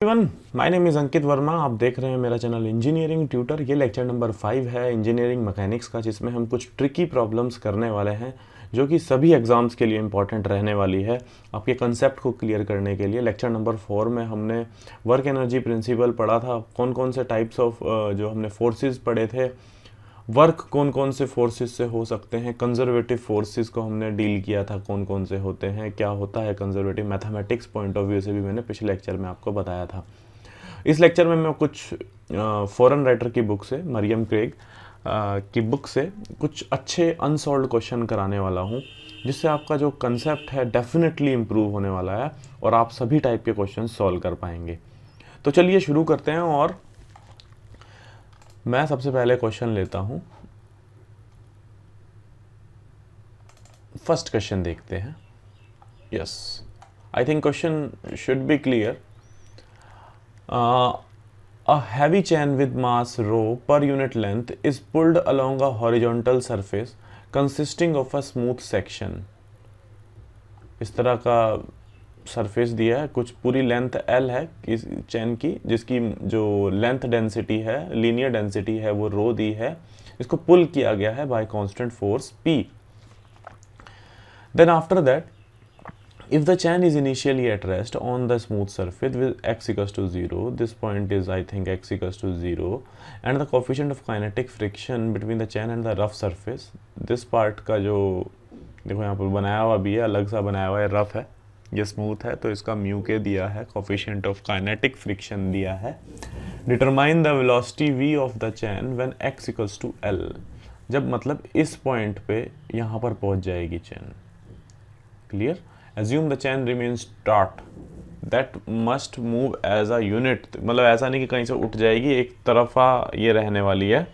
Everyone, my name is अंकित वर्मा। आप देख रहे हैं मेरा चैनल इंजीनियरिंग ट्यूटर। ये लेक्चर नंबर 5 है इंजीनियरिंग मैकेनिक्स का, जिसमें हम कुछ ट्रिकी प्रॉब्लम्स करने वाले हैं जो कि सभी एग्जाम्स के लिए इंपॉर्टेंट रहने वाली है आपके कंसेप्ट को क्लियर करने के लिए। लेक्चर नंबर 4 में हमने वर्क एनर्जी प्रिंसिपल पढ़ा था। कौन कौन से टाइप्स ऑफ जो हमने फोर्सेस पढ़े थे, वर्क कौन कौन से फोर्सेस से हो सकते हैं, कंजर्वेटिव फोर्सेस को हमने डील किया था, कौन कौन से होते हैं, क्या होता है conservative, mathematics point of view से भी मैंने पिछले लेक्चर में आपको बताया था। इस लेक्चर में मैं कुछ फॉरेन राइटर की बुक से, मरियम क्रेग की बुक से कुछ अच्छे अनसॉल्व्ड क्वेश्चन कराने वाला हूँ, जिससे आपका जो कंसेप्ट है डेफिनेटली इम्प्रूव होने वाला है और आप सभी टाइप के क्वेश्चन सॉल्व कर पाएंगे। तो चलिए शुरू करते हैं और मैं सबसे पहले क्वेश्चन लेता हूं। फर्स्ट क्वेश्चन देखते हैं। Yes, I think question should be clear. A heavy chain with mass rho per unit length is pulled along a horizontal surface consisting of a smooth section. इस तरह का सरफेस दिया है, कुछ पूरी लेंथ L है इस चेन की, जिसकी जो लेंथ डेंसिटी है, लीनियर डेंसिटी है, वो रो दी है। इसको पुल किया गया है bye constant force P. Then after that, if the chain is initially at rest on the smooth surface with x equals to 0, this point is I think x equals to 0, and the coefficient of kinetic friction between the chain and the rough surface, this part का जो देखो यहाँ पर बनाया हुआ भी है, अलग सा बनाया हुआ है, रफ है, ये स्मूथ है, तो इसका म्यू के दिया है, कोफिशिएंट ऑफ काइनेटिक फ्रिक्शन दिया है। Determine the velocity v of the chain when x equals to l, जब मतलब इस पॉइंट पे यहाँ पर पहुँच जाएगी चैन। Clear? Assume the chain remains taut, that must move as a unit, मतलब ऐसा नहीं कि कहीं से उठ जाएगी, एक तरफा ये रहने वाली है।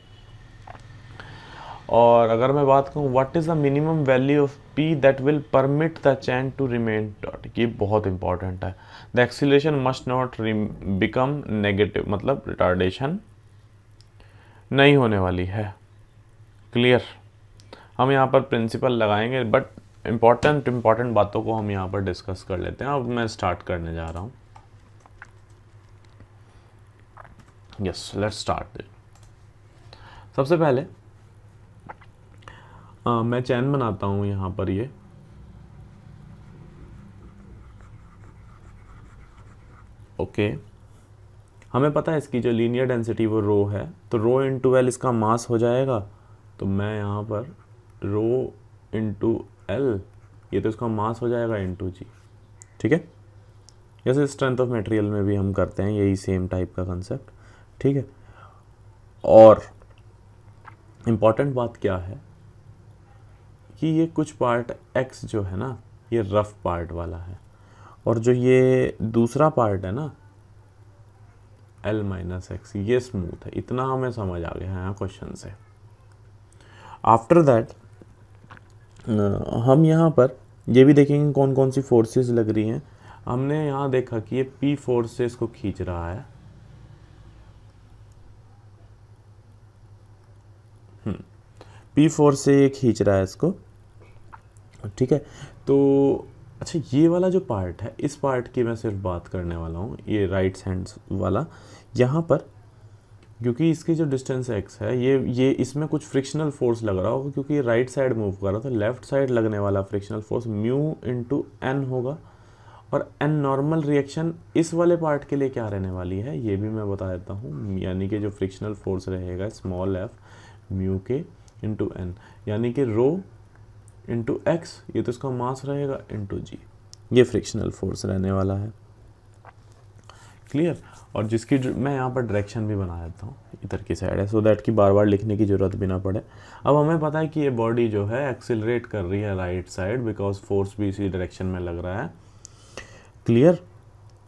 और अगर मैं बात करूँ what is the minimum value of p that will permit the chain to remain taut, ये बहुत इंपॉर्टेंट है। The acceleration must not become negative, मतलब रिटार्डेशन नहीं होने वाली है। क्लियर? हम यहाँ पर प्रिंसिपल लगाएंगे, बट इंपॉर्टेंट बातों को हम यहाँ पर डिस्कस कर लेते हैं। अब मैं स्टार्ट करने जा रहा हूँ। Yes, let's start. सबसे पहले मैं चैन बनाता हूँ यहाँ पर। ये ओके, हमें पता है इसकी जो लीनियर डेंसिटी वो रो है, तो रो इंटू एल इसका मास हो जाएगा। तो मैं यहाँ पर रो इंटू एल, ये तो इसका मास हो जाएगा इंटू जी। ठीक है, जैसे स्ट्रेंथ ऑफ मटेरियल में भी हम करते हैं यही सेम टाइप का कंसेप्ट। ठीक है, और इम्पॉर्टेंट बात क्या है कि ये कुछ पार्ट x जो है ना, ये रफ पार्ट वाला है, और जो ये दूसरा पार्ट है ना l माइनस एक्स, ये स्मूथ है। इतना हमें समझ आ गया है यहाँ क्वेश्चन से। आफ्टर दैट हम यहाँ पर ये भी देखेंगे कौन कौन सी फोर्सेस लग रही हैं। हमने यहाँ देखा कि ये p फोर्स से इसको खींच रहा है। p फोर्स से ये खींच रहा है इसको। ठीक है, तो अच्छा, ये वाला जो पार्ट है, इस पार्ट की मैं सिर्फ बात करने वाला हूँ, ये राइट हैंड वाला। यहाँ पर क्योंकि इसकी जो डिस्टेंस x है, ये इसमें कुछ फ्रिक्शनल फोर्स लग रहा होगा, क्योंकि ये राइट साइड मूव कर रहा था। लेफ्ट साइड लगने वाला frictional force mu into N होगा, और एन नॉर्मल रिएक्शन इस वाले पार्ट के लिए क्या रहने वाली है ये भी मैं बता देता हूँ। यानी कि जो फ्रिक्शनल फोर्स रहेगा स्मॉल एफ म्यू के इंटू एन, यानी कि रो इंटू एक्स, ये तो इसका मास रहेगा, इंटू जी, ये फ्रिक्शनल फोर्स रहने वाला है। क्लियर? और जिसकी मैं यहाँ पर डायरेक्शन भी बना देता हूँ, इधर की साइड है, सो दैट कि बार बार लिखने की ज़रूरत भी ना पड़े। अब हमें पता है कि ये बॉडी जो है एक्सिलरेट कर रही है राइट साइड, बिकॉज फोर्स भी इसी डायरेक्शन में लग रहा है। क्लियर?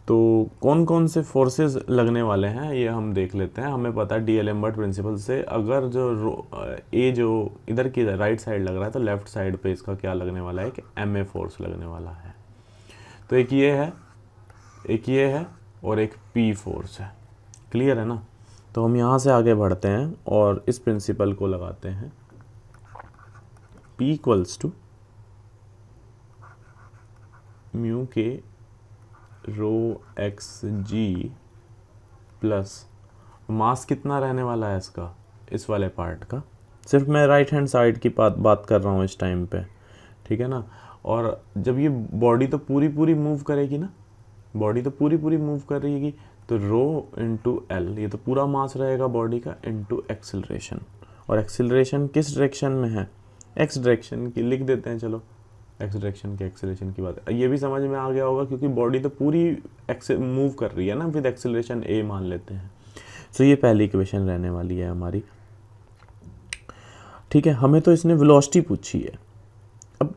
तो कौन कौन से फोर्सेस लगने वाले हैं ये हम देख लेते हैं। हमें पता है डी एलम्बर्ट प्रिंसिपल से, अगर जो ए जो इधर की राइट साइड लग रहा है, तो लेफ्ट साइड पे इसका क्या लगने वाला है कि एम ए फोर्स लगने वाला है। तो एक ये है, एक ये है, और एक पी फोर्स है। क्लियर है ना? तो हम यहाँ से आगे बढ़ते हैं और इस प्रिंसिपल को लगाते हैं। P equals to mu k row x ji plus mass कितना रहने वाला है इसका, इस वाले पार्ट का, सिर्फ मैं राइट हैंड साइड की बात कर रहा हूँ इस टाइम पे, ठीक है ना। और जब ये बॉडी तो पूरी पूरी मूव करेगी ना, बॉडी तो पूरी पूरी मूव करेगी, तो रो इंटू एल, ये तो पूरा मास रहेगा बॉडी का, इंटू एक्सिलरेशन। और एक्सिलरेशन किस डायरेक्शन में है, एक्स डायरेक्शन की, लिख देते हैं चलो, एक्स डायरेक्शन की एक्सिलरेशन की बात है। ये भी समझ में आ गया होगा क्योंकि बॉडी तो पूरी मूव कर रही है ना, विद एक्सिलरेशन ए मान लेते हैं। तो ये पहली इक्वेशन रहने वाली है हमारी, ठीक है। हमें तो इसने वेलोसिटी पूछी है। अब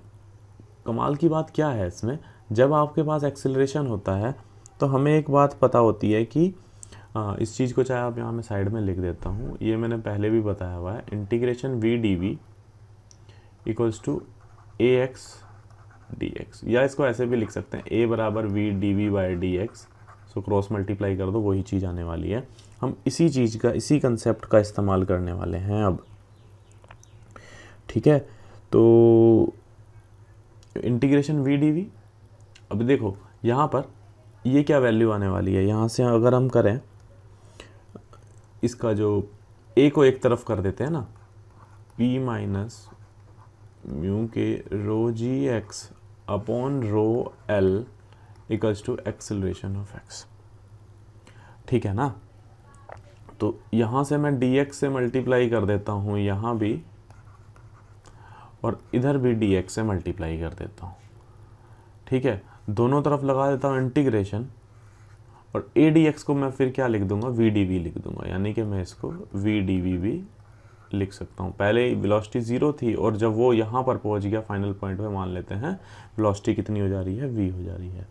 कमाल की बात क्या है इसमें, जब आपके पास एक्सिलरेशन होता है तो हमें एक बात पता होती है कि इस चीज़ को चाहे आप यहाँ में साइड में लिख देता हूँ, ये मैंने पहले भी बताया हुआ है, integration v d v equals to a x d x, या इसको ऐसे भी लिख सकते हैं ए बराबर v d v by d x, so cross multiply कर दो, वही चीज़ आने वाली है। हम इसी चीज़ का, इसी कंसेप्ट का इस्तेमाल करने वाले हैं अब, ठीक है। तो इंटीग्रेशन वी डी वी, अब देखो यहाँ पर ये क्या वैल्यू आने वाली है, यहाँ से अगर हम करें इसका जो ए को एक तरफ कर देते हैं ना, P minus mu k rho g x upon rho l equals to acceleration of x, ठीक है ना। तो यहाँ से मैं डी एक्स से मल्टीप्लाई कर देता हूँ यहाँ भी, और इधर भी डी एक्स से मल्टीप्लाई कर देता हूँ, ठीक है। दोनों तरफ लगा देता हूँ इंटीग्रेशन, और ए डी एक्स को मैं फिर क्या लिख दूंगा, वी डी वी लिख दूंगा, यानी कि मैं इसको वी डी वी भी लिख सकता हूँ। पहले वेलोसिटी 0 थी और जब वो यहाँ पर पहुँच गया फाइनल पॉइंट पे, मान लेते हैं वेलोसिटी कितनी हो जा रही है, वी हो जा रही है,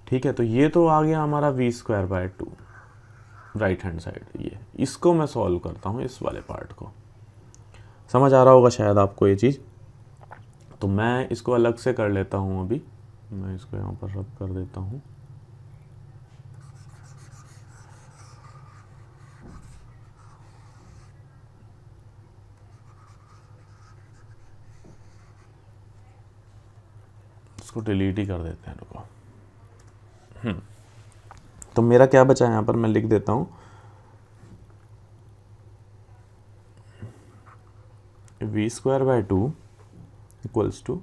ठीक है। तो ये तो आ गया हमारा v square by 2 right hand side, ये इसको मैं सॉल्व करता हूँ, इस वाले पार्ट को। समझ आ रहा होगा शायद आपको ये चीज़। तो मैं इसको अलग से कर लेता हूँ, अभी मैं इसको यहाँ पर रब कर देता हूँ, इसको डिलीट ही कर देते हैं, रुको। तो मेरा क्या बचा यहाँ पर, मैं लिख देता हूँ v square by 2 equals to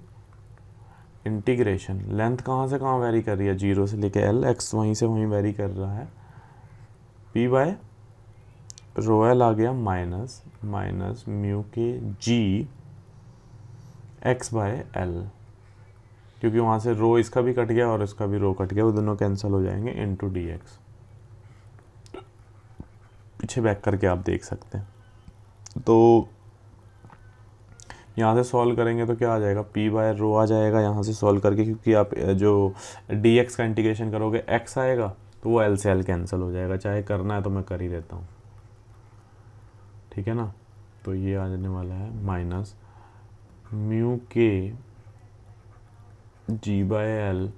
integration, length कहाँ से कहाँ वेरी कर रही है, 0 से लेके एल, एक्स वहीं से वहीं वेरी कर रहा है, पी बाय रो एल आ गया minus minus mu k ji x by L, क्योंकि वहाँ से रो इसका भी कट गया और इसका भी रो कट गया, वो दोनों कैंसिल हो जाएंगे, इनटू डी एक्स। पीछे बैक करके आप देख सकते हैं। तो यहाँ से सॉल्व करेंगे तो क्या आ जाएगा, p बाय रो आ जाएगा यहाँ से सॉल्व करके, क्योंकि आप जो dx का इंटीग्रेशन करोगे x आएगा तो वो l से l कैंसिल हो जाएगा, चाहे करना है तो मैं कर ही देता हूँ, ठीक है ना। तो ये आ जाने वाला है माइनस म्यू के g बाय एल,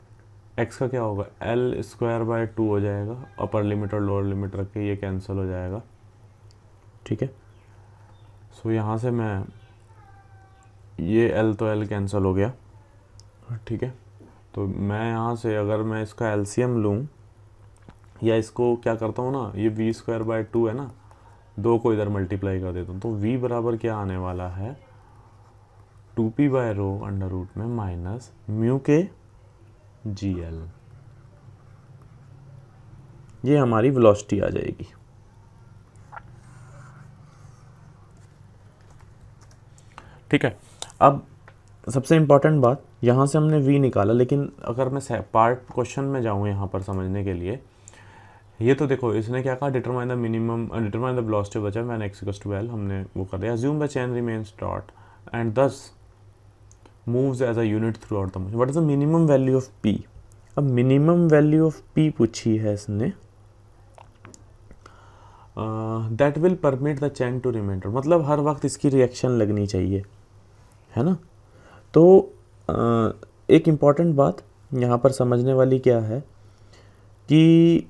x का क्या होगा, l स्क्वायर बाय 2 हो जाएगा, अपर लिमिट और लोअर लिमिट रख के ये कैंसिल हो जाएगा, ठीक है। सो यहाँ से मैं ये L तो L कैंसिल हो गया, ठीक है। तो मैं यहाँ से अगर मैं इसका एलसीएम लूँ, या इसको क्या करता हूँ ना, ये वी स्क्वायर बाय 2 है ना, 2 को इधर मल्टीप्लाई कर देता हूँ, तो v बराबर क्या आने वाला है, 2p बाय रो अंडर रूट में minus mu k G L, ये हमारी वेलोसिटी आ जाएगी। ठीक है। अब सबसे इम्पॉर्टेंट बात, यहाँ से हमने v निकाला, लेकिन अगर मैं पार्ट क्वेश्चन में जाऊँ यहाँ पर समझने के लिए, ये तो देखो इसने क्या कहा, determine the minimum, determine the velocity बचा when x equals to l, हमने वो कर दिया। Assume the chain remains taut and thus moves as a unit throughout the motion, what is the minimum value of p। अब minimum value of p पूछी है इसने, that will permit the chain to remain, मतलब हर वक्त इसकी reaction लगनी चाहिए, है ना। तो एक इम्पॉर्टेंट बात यहाँ पर समझने वाली क्या है कि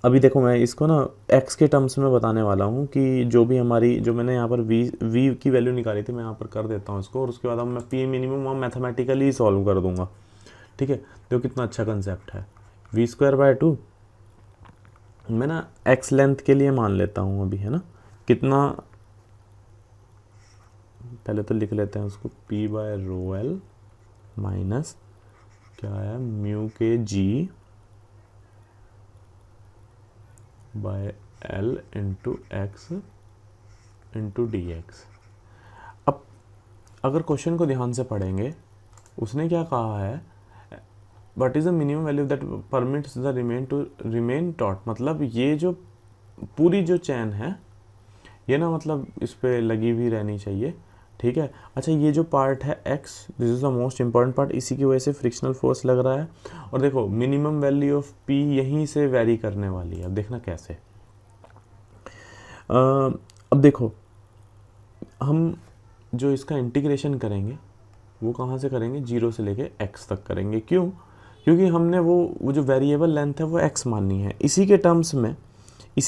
अभी देखो मैं इसको ना x के टर्म्स में बताने वाला हूँ कि जो भी हमारी, जो मैंने यहाँ पर v की वैल्यू निकाली थी, मैं यहाँ पर कर देता हूँ इसको, और उसके बाद अब मैं p मिनिमम वहाँ मैथमेटिकली सॉल्व कर दूँगा, ठीक है। देखो कितना अच्छा कंसेप्ट है, v स्क्वायर बाय 2 मैं ना एक्स लेंथ के लिए मान लेता हूँ अभी, है ना, कितना, पहले तो लिख लेते हैं उसको, p by rho l minus क्या है mu k g by l into x into d x. अब अगर क्वेश्चन को ध्यान से पढ़ेंगे, उसने क्या कहा है, what is the minimum value that permits the remain taught, मतलब ये जो पूरी जो चैन है ये ना, मतलब इस पे लगी हुई रहनी चाहिए, ठीक है। अच्छा, ये जो पार्ट है x, this is the most important part, इसी की वजह से फ्रिक्शनल फोर्स लग रहा है। और देखो मिनिमम वैल्यू ऑफ p यहीं से वेरी करने वाली है। अब देखना कैसे, अब देखो हम जो इसका इंटीग्रेशन करेंगे वो कहाँ से करेंगे, 0 से लेके x तक करेंगे। क्यों? क्योंकि हमने वो जो वेरिएबल लेंथ है वो x माननी है। इसी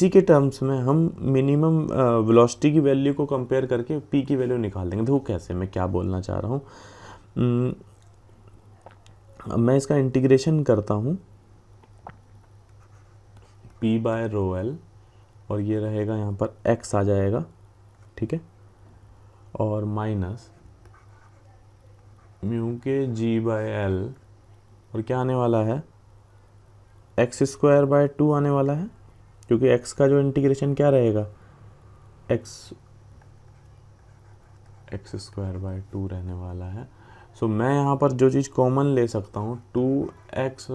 के टर्म्स में हम मिनिमम वेलोसिटी की वैल्यू को कंपेयर करके p की वैल्यू निकाल देंगे। देखो कैसे, मैं क्या बोलना चाह रहा हूँ। मैं इसका इंटीग्रेशन करता हूँ, p बाय रो एल, और ये रहेगा यहाँ पर x आ जाएगा, ठीक है, और minus mu k g by L, और क्या आने वाला है, एक्स स्क्वायर बाय 2 आने वाला है, क्योंकि x का जो इंटीग्रेशन क्या रहेगा, एक्स स्क्वायर बाय 2 रहने वाला है। सो मैं यहाँ पर जो चीज़ कॉमन ले सकता हूँ 2x,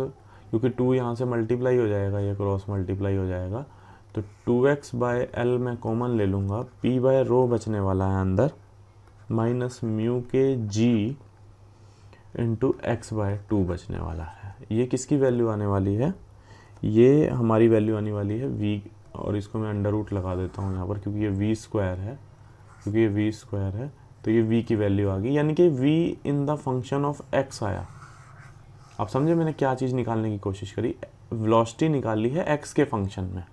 क्योंकि 2 यहाँ से मल्टीप्लाई हो जाएगा, ये क्रॉस मल्टीप्लाई हो जाएगा, तो 2x बाय एल मैं कॉमन ले लूँगा, p बाय रो बचने वाला है अंदर, minus mu k g into x by 2 बचने वाला है। ये किसकी वैल्यू आने वाली है, ये हमारी वैल्यू आने वाली है v, और इसको मैं अंडर रूट लगा देता हूँ यहाँ पर, क्योंकि ये v स्क्वायर है, तो ये v की वैल्यू आ गई, यानी कि v in the function of x आया। आप समझे मैंने क्या चीज़ निकालने की कोशिश करी, वेलोसिटी निकाली है x के फंक्शन में।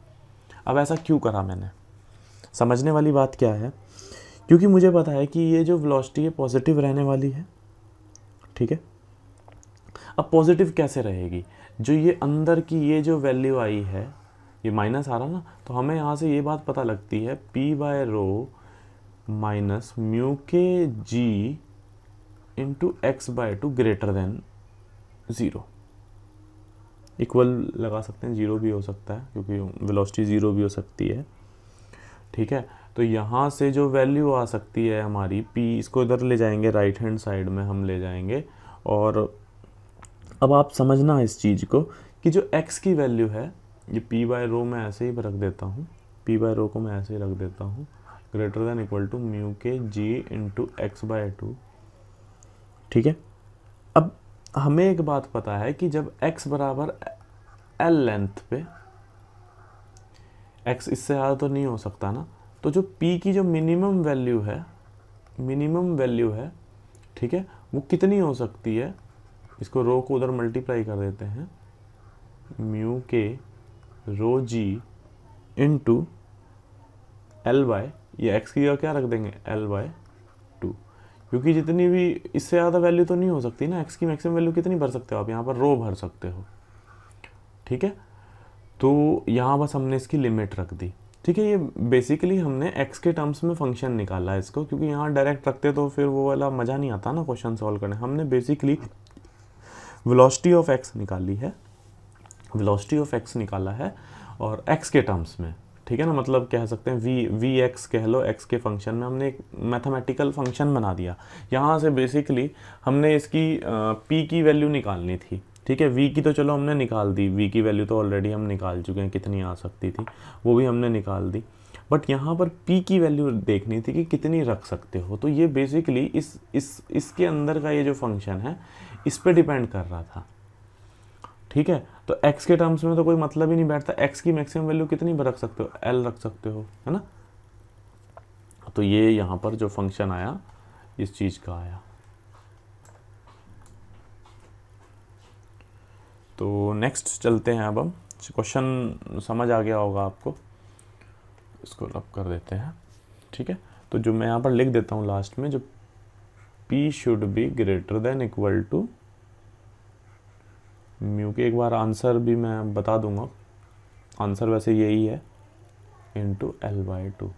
अब ऐसा क्यों करा मैंने, समझने वाली बात क्या है, क्योंकि मुझे पता है कि ये जो वेलोसिटी है पॉजिटिव रहने वाली है, ठीक है। अब पॉजिटिव कैसे रहेगी, जो ये अंदर की ये जो वैल्यू आई है, ये माइनस आ रहा ना, तो हमें यहाँ से ये बात पता लगती है, p by rho minus mu k g into x by 2 greater than 0, equal लगा सकते हैं, 0 भी हो सकता है क्योंकि वेलोसिटी 0 भी हो सकती है, ठीक है। तो यहाँ से जो वैल्यू आ सकती है हमारी p, इसको इधर ले जाएंगे, राइट हैंड साइड में हम ले जाएंगे, और अब आप समझना इस चीज़ को कि जो x की वैल्यू है, ये p बाय रो मैं ऐसे ही रख देता हूँ, p बाय रो को मैं ऐसे ही रख देता हूँ, greater than equal to mu k g into x by 2, ठीक है। अब हमें एक बात पता है कि जब x बराबर l लेंथ पे, x इससे ज़्यादा तो नहीं हो सकता ना, तो जो p की जो मिनिमम वैल्यू है, ठीक है, वो कितनी हो सकती है, इसको रो को उधर मल्टीप्लाई कर देते हैं, mu k rho ji into L by, ये x की जगह क्या रख देंगे, l बाय 2, क्योंकि जितनी भी इससे ज़्यादा वैल्यू तो नहीं हो सकती ना, x की मैक्सिमम वैल्यू कितनी भर सकते हो आप, यहाँ पर रो भर सकते हो, ठीक है। तो यहाँ बस हमने इसकी लिमिट रख दी, ठीक है। ये बेसिकली हमने x के टर्म्स में फंक्शन निकाला है इसको, क्योंकि यहाँ डायरेक्ट रखते तो फिर वो वाला मज़ा नहीं आता ना क्वेश्चन सॉल्व करने। हमने बेसिकली वेलोसिटी ऑफ x निकाला है और x के टर्म्स में, ठीक है ना, मतलब कह सकते हैं वी एक्स कह लो, x के फंक्शन में हमने एक मैथमेटिकल फंक्शन बना दिया। यहाँ से बेसिकली हमने इसकी p की वैल्यू निकालनी थी, ठीक है। v की तो चलो हमने निकाल दी, v की वैल्यू तो ऑलरेडी हम निकाल चुके हैं, कितनी आ सकती थी वो भी हमने निकाल दी, बट यहाँ पर p की वैल्यू देखनी थी कि कितनी रख सकते हो। तो ये बेसिकली इसके अंदर का ये जो फंक्शन है इस पर डिपेंड कर रहा था, ठीक है। तो x के टर्म्स में तो कोई मतलब ही नहीं बैठता, x की मैक्सिमम वैल्यू कितनी रख सकते हो, l रख सकते हो, है ना। तो ये यहाँ पर जो फंक्शन आया इस चीज़ का आया। तो नेक्स्ट चलते हैं, अब हम क्वेश्चन समझ आ गया होगा आपको, इसको रब कर देते हैं, ठीक है। तो जो मैं यहाँ पर लिख देता हूँ लास्ट में, जो p should be greater than equal to mu k, एक बार आंसर भी मैं बता दूंगा, आंसर वैसे यही है, इंटू L/2।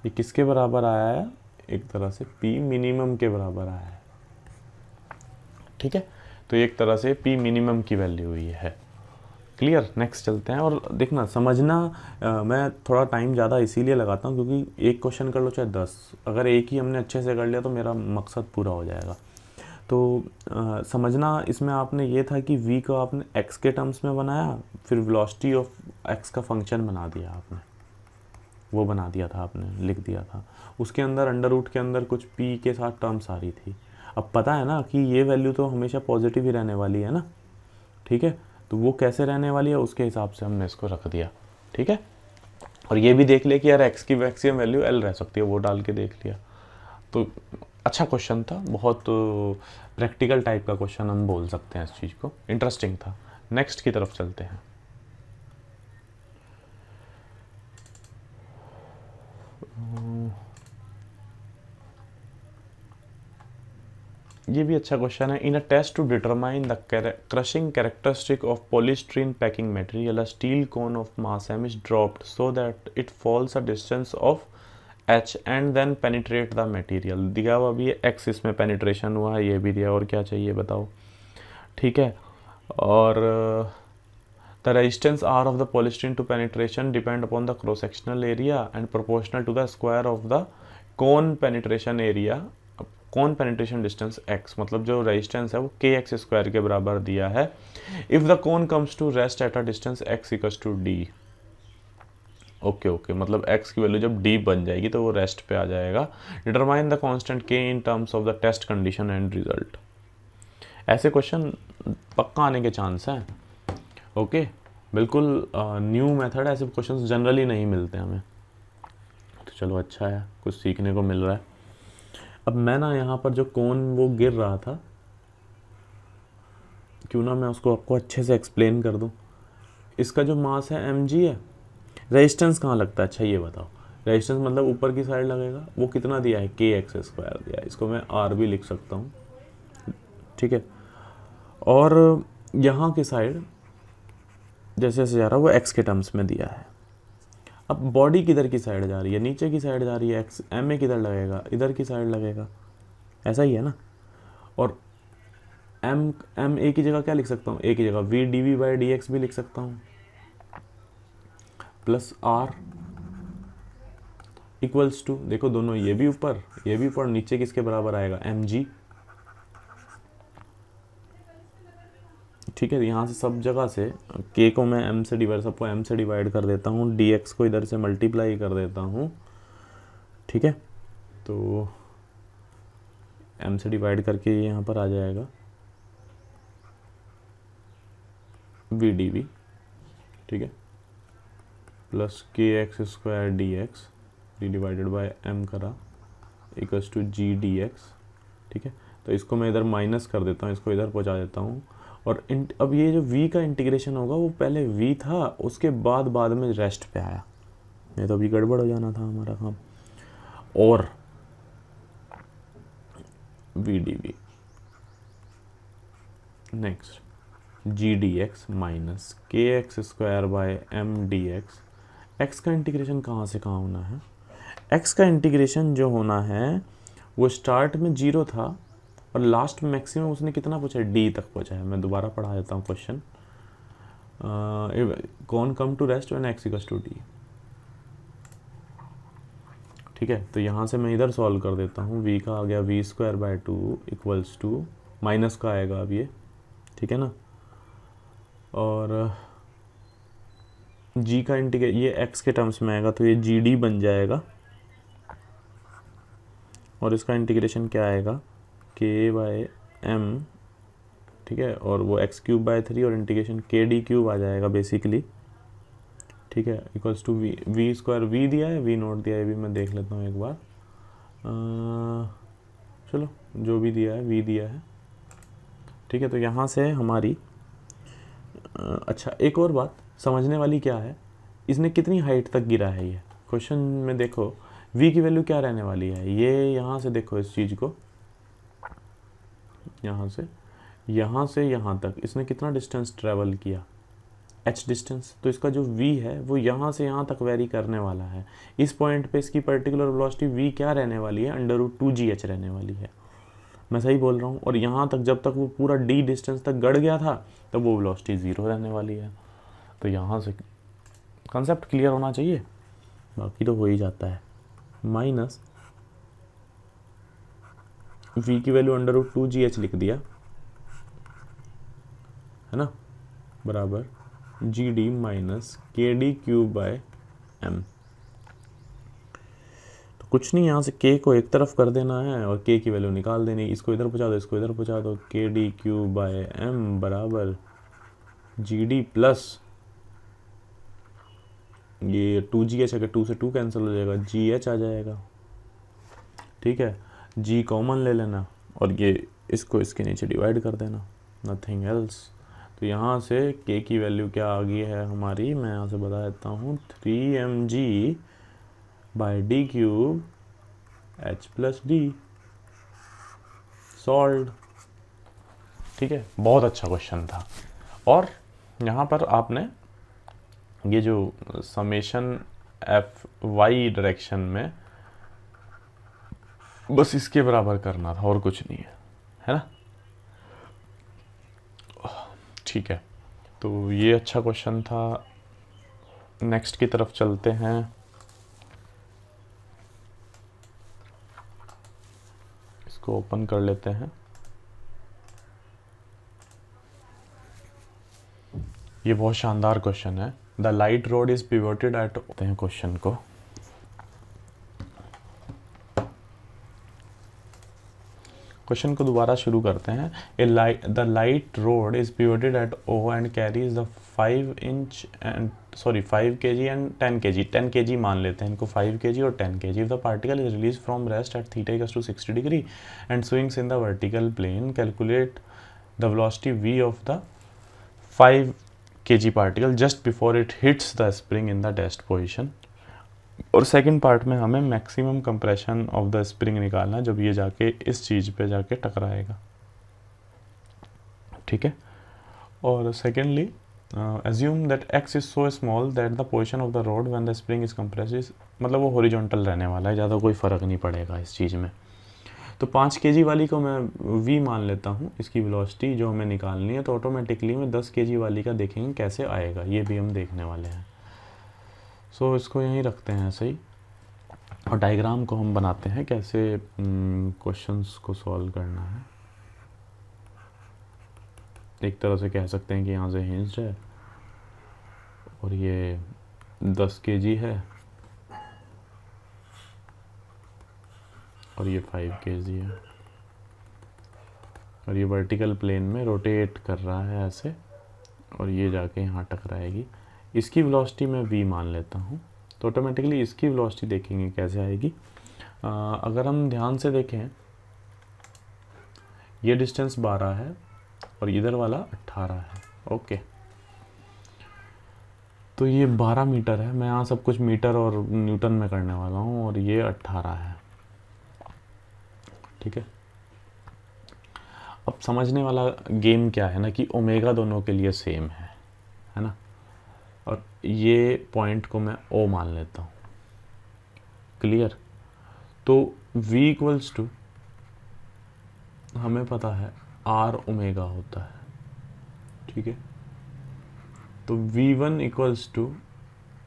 ये किसके बराबर आया है? एक तरह से P मिनिमम के बराबर आया है। ठीक है, तो एक तरह से P मिनिमम की वैल्यू हुई है। क्लियर? नेक्स्ट चलते हैं। और देखना समझना, मैं थोड़ा टाइम ज़्यादा इसीलिए लगाता हूँ क्योंकि एक क्वेश्चन कर लो चाहे 10, अगर एक ही हमने अच्छे से कर लिया तो मेरा मकसद पूरा हो जाएगा। तो समझना इसमें आपने ये था कि v को आपने x के टर्म्स में बनाया, फिर वेलोसिटी ऑफ x का फंक्शन बना दिया आपने, वो बना दिया था आपने, लिख दिया था। उसके अंदर अंडर रूट के अंदर कुछ p के साथ टर्म्स आ रही थी। अब पता है ना कि ये वैल्यू तो हमेशा पॉजिटिव ही रहने वाली है ना, ठीक है, तो वो कैसे रहने वाली है उसके हिसाब से हमने इसको रख दिया। ठीक है, और ये भी देख लिया कि यार x की मैक्सिमम वैल्यू L रह सकती है, वो डाल के देख लिया। तो अच्छा क्वेश्चन था, बहुत प्रैक्टिकल टाइप का क्वेश्चन हम बोल सकते हैं इस चीज़ को, इंटरेस्टिंग था। नेक्स्ट की तरफ चलते हैं। ये भी अच्छा क्वेश्चन है। In a test to determine the crushing characteristic of polystyrene packing material, a steel cone of mass m is dropped so that it falls a distance of h and then penetrate the material। दिया हुआ भी है x, इसमें penetration हुआ है, ये भी दिया, और क्या चाहिए बताओ। ठीक है, और the resistance r of the polystyrene to penetration depend upon the cross sectional area and proportional to the square of the cone penetration area, कौन पेनिट्रेशन डिस्टेंस x, मतलब जो रेजिस्टेंस है वो kx स्क्वायर के बराबर दिया है। If the cone comes to rest at a distance x equals to d। Okay, मतलब x की वैल्यू जब d बन जाएगी तो वो रेस्ट पे आ जाएगा। Determine the constant k in terms of the test condition and result. ऐसे क्वेश्चन पक्का आने के चांस हैं। ओके, बिल्कुल न्यू मेथड है, ऐसे क्वेश्चन जनरली नहीं मिलते हमें, तो चलो अच्छा है, कुछ सीखने को मिल रहा है। अब मैं ना यहाँ पर जो कोन वो गिर रहा था, क्यों ना मैं उसको आपको अच्छे से एक्सप्लेन कर दूँ। इसका जो मास है mg है, रेजिस्टेंस कहाँ लगता है, अच्छा ये बताओ। रेजिस्टेंस मतलब ऊपर की साइड लगेगा, वो कितना दिया है, kx स्क्वायर दिया है, इसको मैं r भी लिख सकता हूँ। ठीक है, और यहाँ की साइड जैसे जैसे जा रहा है वो x के टर्म्स में दिया है। अब बॉडी किधर की साइड जा रही है, नीचे की साइड जा रही है, x m ए किधर लगेगा, इधर की साइड लगेगा, ऐसा ही है ना। और m a की जगह क्या लिख सकता हूँ, a की जगह v dv बाई dx भी लिख सकता हूँ, प्लस r इक्वल्स टू, देखो दोनों ये भी ऊपर ये भी ऊपर, नीचे किसके बराबर आएगा, mg। ठीक है, यहाँ से सब जगह से k को मैं m से डिवाइड, सबको m से डिवाइड कर देता हूँ, dx को इधर से मल्टीप्लाई कर देता हूँ। ठीक है, तो m से डिवाइड करके यहाँ पर आ जाएगा v dv। ठीक है, plus kx square dx D divided by m करा इक्वल्स टू g dx। ठीक है, तो इसको मैं इधर माइनस कर देता हूँ, इसको इधर पहुँचा देता हूँ। और अब ये जो v का इंटीग्रेशन होगा वो पहले v था, उसके बाद में रेस्ट पे आया, नहीं तो अभी गड़बड़ हो जाना था हमारा काम। और v dv next g dx minus kx square by m dx। x का इंटीग्रेशन कहाँ से कहाँ होना है, x का इंटीग्रेशन जो होना है वो स्टार्ट में 0 था और लास्ट में मैक्सिमम उसने कितना पूछा है, d तक पहुँचा है। मैं दोबारा पढ़ा देता हूँ question. Cone come to rest when x equals to d। ठीक है, तो यहाँ से मैं इधर सॉल्व कर देता हूँ, v का आ गया v square by 2 equals to, minus का आएगा अब ये, ठीक है ना, और g का इंटीग्रेट ये x के टर्म्स में आएगा तो ये gd बन जाएगा, और इसका इंटीग्रेशन क्या आएगा, k बाय m। ठीक है, और वो x क्यूब बाय 3 और इंटीग्रेशन k d क्यूब आ जाएगा बेसिकली। ठीक है, equals to v square, v दिया है, v नोट दिया है, भी मैं देख लेता हूँ एक बार। चलो जो भी दिया है v दिया है। ठीक है, तो यहाँ से हमारी अच्छा एक और बात समझने वाली क्या है, इसने कितनी हाइट तक गिरा है ये क्वेश्चन में, देखो v की वैल्यू क्या रहने वाली है, ये यहाँ से देखो इस चीज़ को, यहाँ से यहाँ से यहाँ तक इसने कितना डिस्टेंस ट्रेवल किया, h डिस्टेंस। तो इसका जो v है वो यहाँ से यहाँ तक वेरी करने वाला है। इस पॉइंट पे इसकी पर्टिकुलर वेलोसिटी v क्या रहने वाली है, √2gh रहने वाली है। मैं सही बोल रहा हूँ। और यहाँ तक जब तक वो पूरा d डिस्टेंस तक गड़ गया था तब वो वेलोसिटी 0 रहने वाली है। तो यहाँ से कंसेप्ट क्लियर होना चाहिए, बाकी तो हो ही जाता है। माइनस v की वैल्यू √2gh लिख दिया है ना, बराबर gd माइनस KD³/m। तो कुछ नहीं, यहाँ से k को एक तरफ कर देना है और k की वैल्यू निकाल देनी। इसको इधर पहुँचा दो, इसको इधर पहुँचा दो। KD³/m बराबर gd प्लस ये 2gh, अगर 2 से 2 कैंसिल हो जाएगा, gh आ जाएगा। ठीक है, g कॉमन ले लेना और ये इसको इसके नीचे डिवाइड कर देना, नथिंग एल्स। तो यहाँ से k की वैल्यू क्या आ गई है हमारी, मैं यहाँ से बता देता हूँ, 3mg/d³ h+d। सॉल्व। ठीक है, बहुत अच्छा क्वेश्चन था। और यहाँ पर आपने ये जो समेशन fy डायरेक्शन में बस इसके बराबर करना था और कुछ नहीं है ना। ठीक है, तो ये अच्छा क्वेश्चन था। नेक्स्ट की तरफ चलते हैं। इसको ओपन कर लेते हैं। ये बहुत शानदार क्वेश्चन है। The light rod is pivoted at, हैं क्वेश्चन को। क्वेश्चन को दोबारा शुरू करते हैं। The light rod is pivoted at O and carries the 5 kg and 10 kg। 10 kg मान लेते हैं इनको, 5 kg और 10 kg। If the particle is released from rest at theta equals to 60 degree and swings in the vertical plane, calculate the velocity v of the 5 kg particle just before it hits the spring in the dashed position। और second part में हमें maximum compression of the spring निकालना है जब ये जाके इस चीज़ पे जाके टकराएगा। ठीक है, और secondly assume that x is so small that the position of the rod when the spring is compressed is, मतलब वो हॉरिजॉन्टल रहने वाला है, ज़्यादा कोई फ़र्क नहीं पड़ेगा इस चीज़ में। तो 5 kg वाली को मैं v मान लेता हूँ, इसकी वेलोसिटी जो हमें निकालनी है। तो ऑटोमेटिकली में 10 kg वाली का देखेंगे कैसे आएगा, ये भी हम देखने वाले हैं। सो इसको यहीं रखते हैं ऐसे ही, और डायग्राम को हम बनाते हैं कैसे क्वेश्चंस को सॉल्व करना है। एक तरह से कह सकते हैं कि यहाँ से हिंज्ड है और ये 10 kg है और ये 5 kg है और ये वर्टिकल प्लेन में रोटेट कर रहा है ऐसे, और ये जाके यहाँ टकराएगी। इसकी वेलोसिटी मैं v मान लेता हूँ, तो ऑटोमेटिकली इसकी वेलोसिटी देखेंगे कैसे आएगी। अगर हम ध्यान से देखें, ये डिस्टेंस 12 है और इधर वाला 18 है। ओके, तो ये 12 मीटर है, मैं यहाँ सब कुछ मीटर और न्यूटन में करने वाला हूँ, और ये 18 है। ठीक है, अब समझने वाला गेम क्या है ना कि ओमेगा दोनों के लिए सेम है ना। और ये पॉइंट को मैं O मान लेता हूँ। क्लियर। तो V इक्वल्स टू हमें पता है R ओमेगा होता है। ठीक है, तो V1 equals to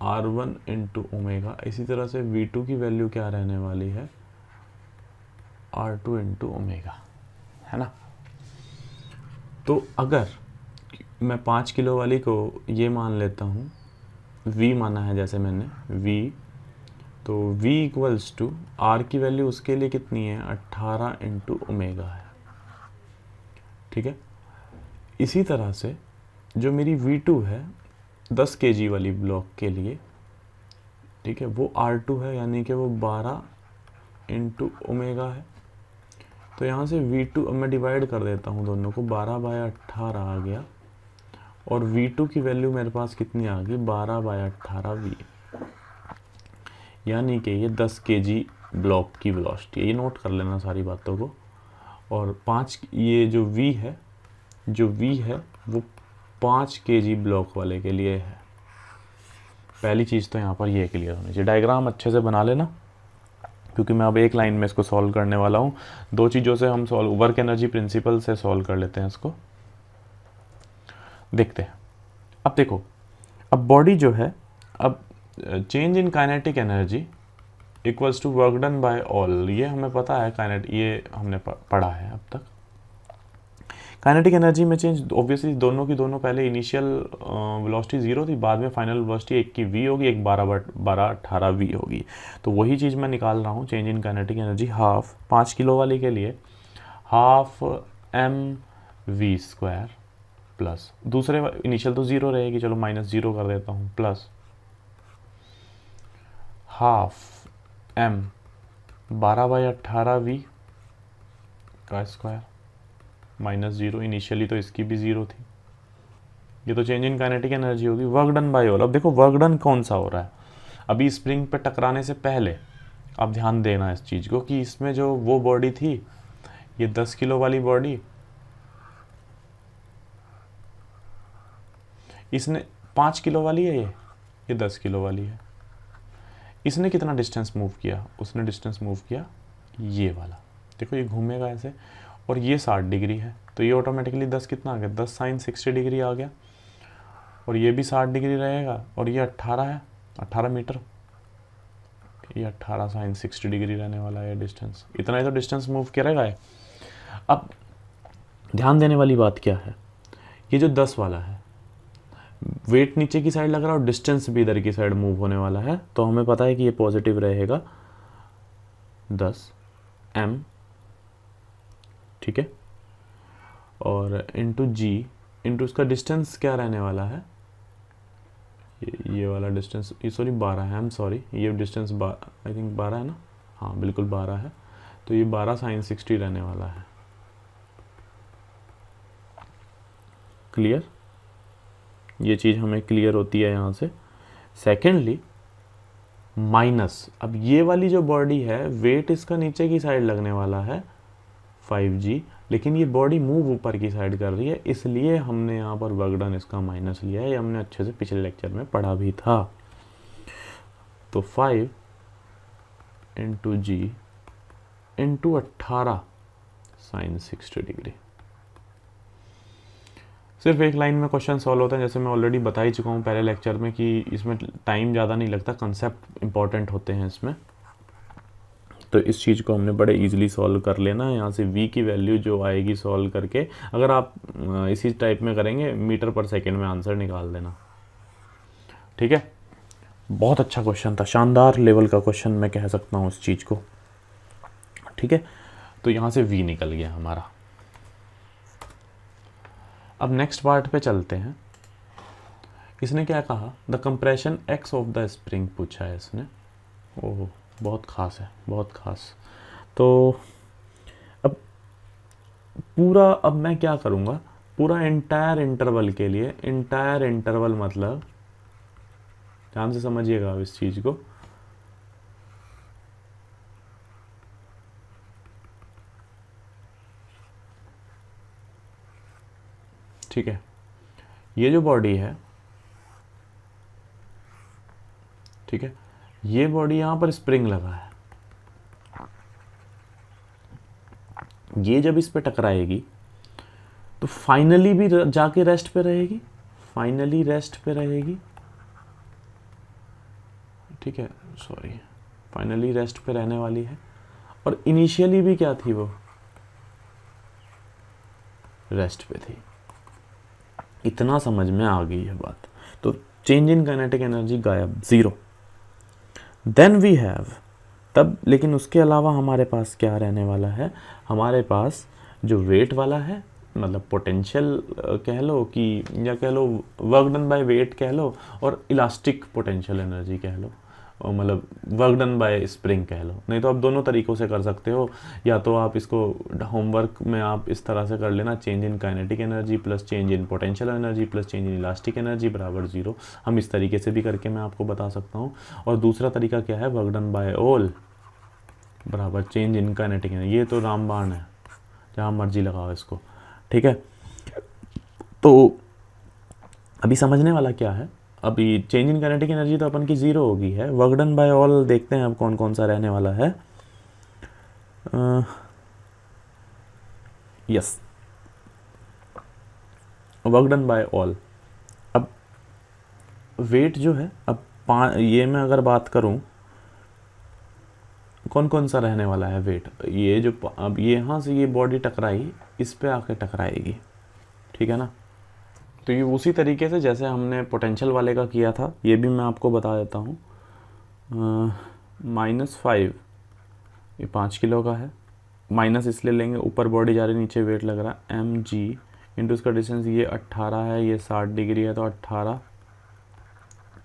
R1 into omega. इसी तरह से V2 की वैल्यू क्या रहने वाली है, R2 इंटू ओमेगा, है ना। तो अगर मैं 5 किलो वाली को ये मान लेता हूँ, V माना है जैसे मैंने V, तो V इक्वल्स टू R की वैल्यू उसके लिए कितनी है, 18 इंटू ओमेगा है। ठीक है, इसी तरह से जो मेरी V2 है 10 kg वाली ब्लॉक के लिए, ठीक है, वो R2 है, यानी कि वो 12 इंटू ओमेगा है। तो यहाँ से V2 अब मैं डिवाइड कर देता हूँ दोनों को, 12/18 आ गया, और V2 की वैल्यू मेरे पास कितनी आ गई, 12/18V, यानी कि ये 10 kg ब्लॉक की वेलोसिटी है। ये नोट कर लेना सारी बातों को। और 5 ये जो V है जो V है वो 5 kg ब्लॉक वाले के लिए है। पहली चीज़ तो यहाँ पर ये क्लियर होनी चाहिए। डायग्राम अच्छे से बना लेना, क्योंकि मैं अब एक लाइन में इसको सॉल्व करने वाला हूँ। दो चीज़ों से हम सॉल्व, वर्क एनर्जी प्रिंसिपल से सॉल्व कर लेते हैं इसको। देखते हैं। अब देखो, अब बॉडी जो है, अब change in kinetic energy equals to work done by all, ये हमें पता है, ये हमने पढ़ा है अब तक। काइनेटिक एनर्जी में चेंज ऑब्वियसली दोनों की दोनों, पहले इनिशियल वेलोसिटी 0 थी, बाद में फाइनल वेलोसिटी एक की v होगी, एक 12/18 v होगी। तो वही चीज़ मैं निकाल रहा हूँ, change in kinetic energy half 5 kilo वाली के लिए हाफ mv² प्लस, दूसरे इनिशियल तो 0 रहेगी, चलो -0 कर देता हूँ, प्लस हाफ m 12/18v का स्क्वायर -0, इनिशियली तो इसकी भी 0 थी। ये तो चेंज इन काइनेटिक एनर्जी होगी। वर्क डन बाय ऑल, अब देखो वर्क डन कौन सा हो रहा है, अभी स्प्रिंग पे टकराने से पहले आप ध्यान देना इस चीज़ को कि इसमें जो वो बॉडी थी, ये 10 किलो वाली बॉडी, इसने 5 किलो वाली है, ये 10 किलो वाली है। इसने कितना डिस्टेंस मूव किया, उसने डिस्टेंस मूव किया ये वाला, देखो ये घूमेगा ऐसे, और ये 60 डिग्री है, तो ये ऑटोमेटिकली 10 कितना आ गया, 10 साइन 60 डिग्री आ गया, और ये भी 60 डिग्री रहेगा, और ये 18 है, 18 मीटर, ये 18 साइन 60 डिग्री रहने वाला है डिस्टेंस, इतना ही तो डिस्टेंस मूव करेगा है। अब ध्यान देने वाली बात क्या है, ये जो 10 वाला है, वेट नीचे की साइड लग रहा है और डिस्टेंस भी इधर की साइड मूव होने वाला है, तो हमें पता है कि ये पॉजिटिव रहेगा 10 m, ठीक है, और इंटू जी इंटू इसका डिस्टेंस क्या रहने वाला है, ये वाला डिस्टेंस, ये सॉरी 12 है, आई एम सॉरी, ये डिस्टेंस आई थिंक 12 है ना, हाँ बिल्कुल 12 है, तो ये 12 साइन 60 रहने वाला है। क्लियर, ये चीज़ हमें क्लियर होती है यहाँ से। सेकेंडली माइनस, अब ये वाली जो बॉडी है, वेट इसका नीचे की साइड लगने वाला है 5g, लेकिन ये बॉडी मूव ऊपर की साइड कर रही है, इसलिए हमने यहाँ पर वर्क डन इसका माइनस लिया है, ये हमने अच्छे से पिछले लेक्चर में पढ़ा भी था। तो 5 इंटू जी इंटू 18 साइन 60 डिग्री। सिर्फ एक लाइन में क्वेश्चन सॉल्व होता है, जैसे मैं ऑलरेडी बता ही चुका हूँ पहले लेक्चर में कि इसमें टाइम ज़्यादा नहीं लगता, कंसेप्ट इंपॉर्टेंट होते हैं इसमें, तो इस चीज़ को हमने बड़े इजीली सॉल्व कर लेना है। यहाँ से v की वैल्यू जो आएगी सॉल्व करके, अगर आप इसी टाइप में करेंगे मीटर पर सेकेंड में आंसर निकाल देना, ठीक है। बहुत अच्छा क्वेश्चन था, शानदार लेवल का क्वेश्चन मैं कह सकता हूँ इस चीज़ को, ठीक है। तो यहाँ से v निकल गया हमारा। अब नेक्स्ट पार्ट पे चलते हैं। इसने क्या कहा, the compression x of the spring पूछा है इसने। ओह बहुत ख़ास है, बहुत ख़ास। तो अब पूरा, अब मैं क्या करूँगा, पूरा एंटायर इंटरवल के लिए, एंटायर इंटरवल मतलब ध्यान से समझिएगा अब इस चीज़ को, ठीक है। ये जो बॉडी है, ठीक है, ये बॉडी यहाँ पर स्प्रिंग लगा है, ये जब इस पे टकराएगी तो फाइनली भी जाके रेस्ट पे रहेगी, फाइनली रेस्ट पे रहेगी, ठीक है, सॉरी, फाइनली रेस्ट पे रहने वाली है, और इनिशियली भी क्या थी, वो रेस्ट पे थी। इतना समझ में आ गई है बात। तो चेंज इन काइनेटिक एनर्जी गायब, 0। देन वी हैव, तब लेकिन उसके अलावा हमारे पास क्या रहने वाला है, हमारे पास जो वेट वाला है, मतलब पोटेंशियल कह लो कि, या कह लो वर्क डन बाय वेट कह लो, और इलास्टिक पोटेंशियल एनर्जी कह लो, मतलब वर्क डन बाय स्प्रिंग कह लो, नहीं तो आप दोनों तरीक़ों से कर सकते हो। या तो आप इसको होमवर्क में आप इस तरह से कर लेना, change in kinetic energy plus change in potential energy plus change in elastic energy बराबर 0। हम इस तरीके से भी करके मैं आपको बता सकता हूँ। और दूसरा तरीका क्या है, वर्क डन बाय ऑल बराबर चेंज इन काइनेटिक एनर्जी, ये तो रामबाण है, जहाँ मर्जी लगाओ इसको, ठीक है। तो अभी समझने वाला क्या है, अभी चेंज इन काइनेटिक एनर्जी तो अपन की ज़ीरो होगी है। वर्क डन बाय ऑल देखते हैं अब कौन कौन सा रहने वाला है। Yes, work done by all. अब वेट जो है, अब ये मैं अगर बात करूं कौन कौन सा रहने वाला है वेट, ये जो अब यहाँ से ये बॉडी टकराई, इस पे आके टकराएगी, ठीक है ना। तो ये उसी तरीके से जैसे हमने पोटेंशियल वाले का किया था, ये भी मैं आपको बता देता हूँ। -5, ये 5 किलो का है, माइनस इसलिए लेंगे ऊपर बॉडी जा रही, नीचे वेट लग रहा है, mg इंटू इसका डिस्टेंस, ये 18 है, ये 60 डिग्री है, तो 18,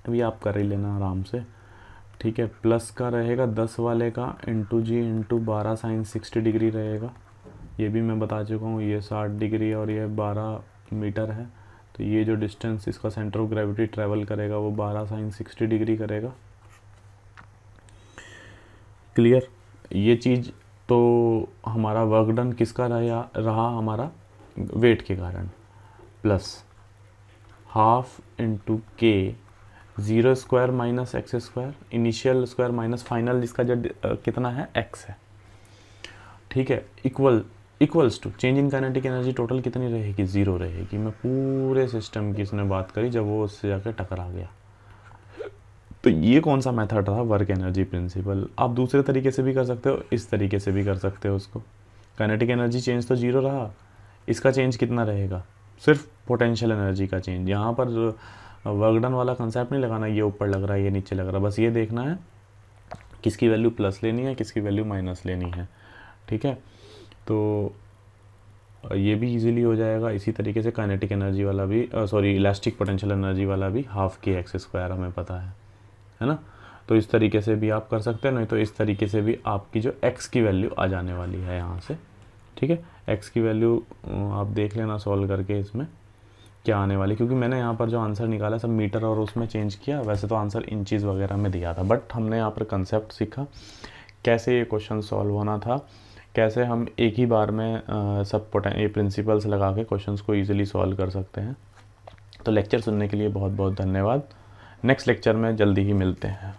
अभी आप कर ही लेना आराम से, ठीक है। प्लस का रहेगा 10 वाले का इंटू जी इंटू 12 साइन 60 डिग्री रहेगा, ये भी मैं बता चुका हूँ, ये 60 डिग्री और ये 12 मीटर है, तो ये जो डिस्टेंस इसका सेंटर ऑफ ग्रेविटी ट्रेवल करेगा वो 12 साइन 60 डिग्री करेगा। क्लियर, ये चीज़ तो हमारा वर्क डन किसका रहा हमारा वेट के कारण, plus half into k, 0 square minus x square, initial square minus final, इसका जो कितना है x है, ठीक है, equals to change in kinetic energy total कितनी रहेगी, 0 रहेगी। मैं पूरे सिस्टम की इसने बात करी जब वो उससे जाकर टकरा गया। तो ये कौन सा मेथड रहा, वर्क एनर्जी प्रिंसिपल। आप दूसरे तरीके से भी कर सकते हो, इस तरीके से भी कर सकते हो उसको। काइनेटिक एनर्जी चेंज तो 0 रहा, इसका चेंज कितना रहेगा, सिर्फ पोटेंशियल एनर्जी का चेंज। यहाँ पर वर्क डन वाला कंसेप्ट नहीं लगाना, ये ऊपर लग रहा है ये नीचे लग रहा है, बस ये देखना है किसकी वैल्यू प्लस लेनी है किसकी वैल्यू माइनस लेनी है, ठीक है। तो ये भी इजीली हो जाएगा। इसी तरीके से काइनेटिक एनर्जी वाला भी इलास्टिक पोटेंशियल एनर्जी वाला भी हाफ के एक्स स्क्वायर हमें पता है ना। तो इस तरीके से भी आप कर सकते हैं, नहीं तो इस तरीके से भी आपकी जो x की वैल्यू आ जाने वाली है यहाँ से, ठीक है। x की वैल्यू आप देख लेना सॉल्व करके इसमें क्या आने वाली, क्योंकि मैंने यहाँ पर जो आंसर निकाला सब मीटर और उसमें चेंज किया, वैसे तो आंसर इंचीज़ वगैरह में दिया था, बट हमने यहाँ पर कंसेप्ट सीखा कैसे ये क्वेश्चन सॉल्व होना था, कैसे हम एक ही बार में ये प्रिंसिपल्स लगा के क्वेश्चंस को इजीली सॉल्व कर सकते हैं। तो लेक्चर सुनने के लिए बहुत बहुत धन्यवाद। नेक्स्ट लेक्चर में जल्दी ही मिलते हैं।